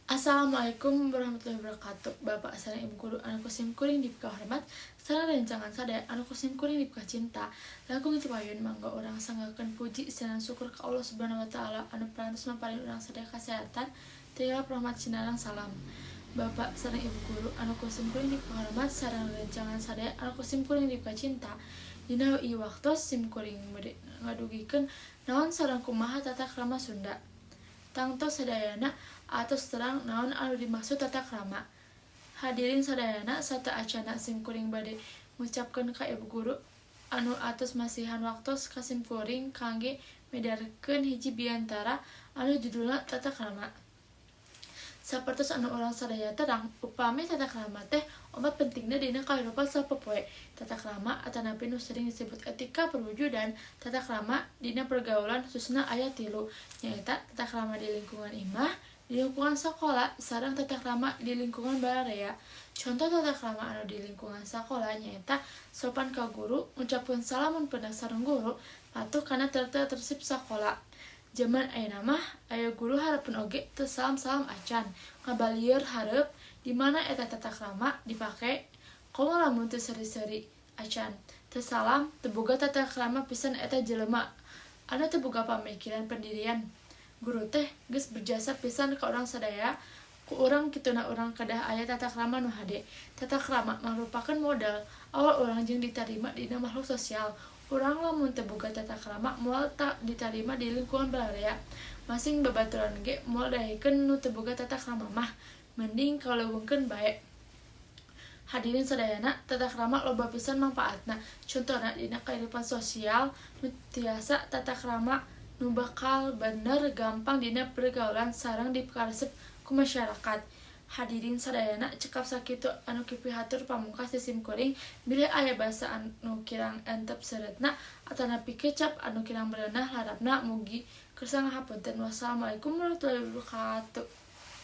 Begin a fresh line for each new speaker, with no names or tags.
Assalamualaikum warahmatullahi wabarakatuh. Bapak sareng ibu guru anu kusim kuring dipika hormat sareng rencangan sadaya anu kusim kuring dipika cinta. Langkung itu payun mangga orang sanggakeun puji sareng syukur ka Allah Subhanahu wa taala anu parantos maparin urang sadaya kasehatan. Tiap rahmat sinarang salam. Bapak sareng ibu guru anu kusim kuring dipika hormat sareng rencangan sadaya anu kusim kuring dipika cinta. Dina ieu waktos sim kuring bade ngadugikeun naon sareng kumaha tata krama Sunda. Tangtos sadayana atos terang naon anu dimaksud tata krama. Hadirin sadayana sata acana sim kuring bade ngucapkeun ka ibu guru anu atos masihan waktos ka sim kuring kangge medarkeun hiji biantara anu judulna tata krama. Sapertos anu urang sadaya terang, upami tata krama teh obat pentingna dina kahirupan sapopoe. Tata krama atanapi nu sering disebut etika perwujudan, tata krama dina pergaulan khususna aya 3, nyaeta tata krama di lingkungan imah, di lingkungan sekolah, sareng tata krama di lingkungan bararea. Contoh tata krama anu di lingkungan sekolah nyaeta sopan ka guru, ngucapkeun salam mun pendak sareng guru, patuh kana tertib sekolah. Zaman ayeuna mah aya guru hareupeun oge teu salam-salam acan, ngabalieur hareup di mana eta tata krama dipake. Komo lamun teu seri-seri acan, teu salam, teu boga tata krama pisan eta jelema anu teu boga pamikiran pendirian. Guru teh geus berjasa pisan ka urang sadaya, ku urang kituna urang kedah aya tata krama nu hade. Tata krama merupakan modal awal urang jeung ditarima dina makhluk sosial. Urang lamun teu boga tata krama moal tak ditarima di lingkungan bararea. Masing babaturan ge moal dahikeun nu teu boga tata krama mah mending kaleuweungkeun bae. Hadirin sadayana, tata krama loba pisan manfaatna. Contohna dina kehidupan sosial nu tiasa tata krama nu bakal bener gampang dina pergaulan sareng dipikaresep ku masyarakat. Hadirin sadayana, cekap sakitu anu kipihatur pamungkas di sim kuring. Bila aya basa anu kirang entep seureutna atanapi kecap anu kirang berenah harapna mugi keur sangahapunten. Wassalamualaikum warahmatullahi wabarakatuh.